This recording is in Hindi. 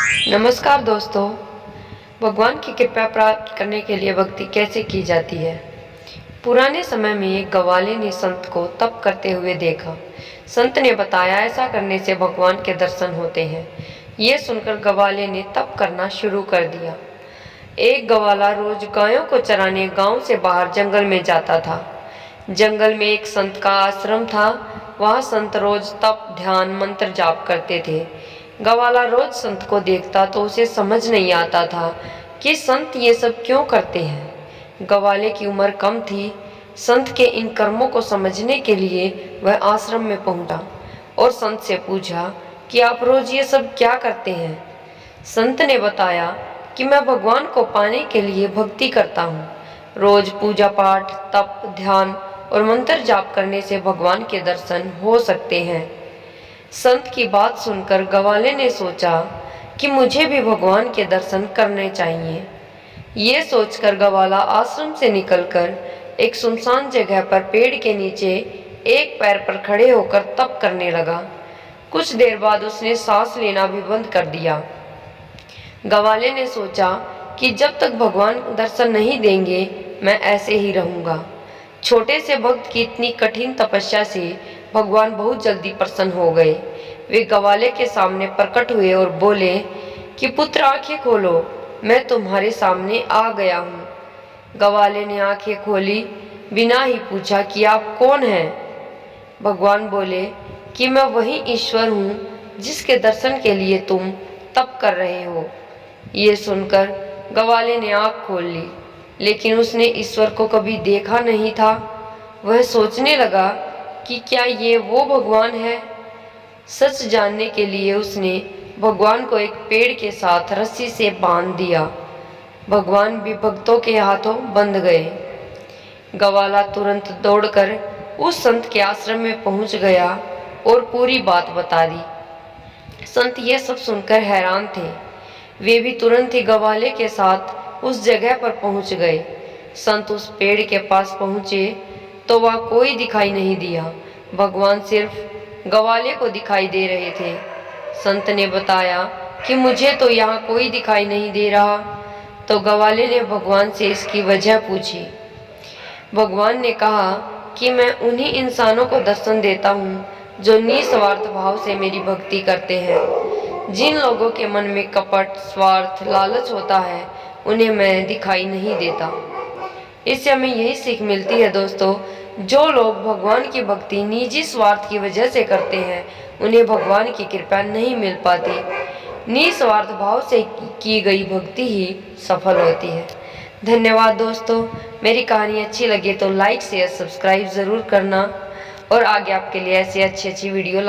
नमस्कार दोस्तों। भगवान की कृपा प्राप्त करने के लिए भक्ति कैसे की जाती है। पुराने समय में एक ग्वाले ने संत को तप करते हुए देखा। संत ने बताया ऐसा करने से भगवान के दर्शन होते हैं। ये सुनकर ग्वाले ने तप करना शुरू कर दिया। एक ग्वाला रोज गायों को चराने गांव से बाहर जंगल में जाता था। जंगल में एक संत का आश्रम था। वहाँ संत रोज तप ध्यान मंत्र जाप करते थे। ग्वाला रोज संत को देखता तो उसे समझ नहीं आता था कि संत ये सब क्यों करते हैं। ग्वाले की उम्र कम थी। संत के इन कर्मों को समझने के लिए वह आश्रम में पहुंचा और संत से पूछा कि आप रोज ये सब क्या करते हैं। संत ने बताया कि मैं भगवान को पाने के लिए भक्ति करता हूँ। रोज पूजा पाठ तप ध्यान और मंत्र जाप करने से भगवान के दर्शन हो सकते हैं। संत की बात सुनकर ग्वाले ने सोचा कि मुझे भी भगवान के दर्शन करने चाहिए। ये सोचकर ग्वाला आश्रम से निकलकर एक सुनसान जगह पर पेड़ के नीचे एक पैर पर खड़े होकर तप करने लगा। कुछ देर बाद उसने सांस लेना भी बंद कर दिया। ग्वाले ने सोचा कि जब तक भगवान दर्शन नहीं देंगे मैं ऐसे ही रहूंगा। छोटे से भक्त की इतनी कठिन तपस्या से भगवान बहुत जल्दी प्रसन्न हो गए। वे ग्वाले के सामने प्रकट हुए और बोले कि पुत्र आंखें खोलो, मैं तुम्हारे सामने आ गया हूँ। ग्वाले ने आंखें खोली बिना ही पूछा कि आप कौन हैं। भगवान बोले कि मैं वही ईश्वर हूँ जिसके दर्शन के लिए तुम तप कर रहे हो। ये सुनकर ग्वाले ने आंख खोल ली, लेकिन उसने ईश्वर को कभी देखा नहीं था। वह सोचने लगा कि क्या ये वो भगवान है। सच जानने के लिए उसने भगवान को एक पेड़ के साथ रस्सी से बांध दिया। भगवान भी भक्तों के हाथों बंध गए। ग्वाला तुरंत दौड़कर उस संत के आश्रम में पहुंच गया और पूरी बात बता दी। संत ये सब सुनकर हैरान थे। वे भी तुरंत ही ग्वाले के साथ उस जगह पर पहुंच गए। संत उस पेड़ के पास पहुंचे तो वहाँ कोई दिखाई नहीं दिया। भगवान सिर्फ ग्वाले को दिखाई दे रहे थे। संत ने बताया कि मुझे तो यहाँ कोई दिखाई नहीं दे रहा। तो ग्वाले ने भगवान से इसकी वजह पूछी। भगवान ने कहा कि मैं उन्हीं इंसानों को दर्शन देता हूँ जो निस्वार्थ भाव से मेरी भक्ति करते हैं। जिन लोगों के मन में कपट स्वार्थ लालच होता है उन्हें मैं दिखाई नहीं देता। इससे हमें यही सीख मिलती है दोस्तों, जो लोग भगवान की भक्ति निजी स्वार्थ की वजह से करते हैं उन्हें भगवान की कृपा नहीं मिल पाती। निस्वार्थ भाव से की गई भक्ति ही सफल होती है। धन्यवाद दोस्तों। मेरी कहानी अच्छी लगे तो लाइक शेयर सब्सक्राइब ज़रूर करना और आगे आपके लिए ऐसी अच्छी वीडियो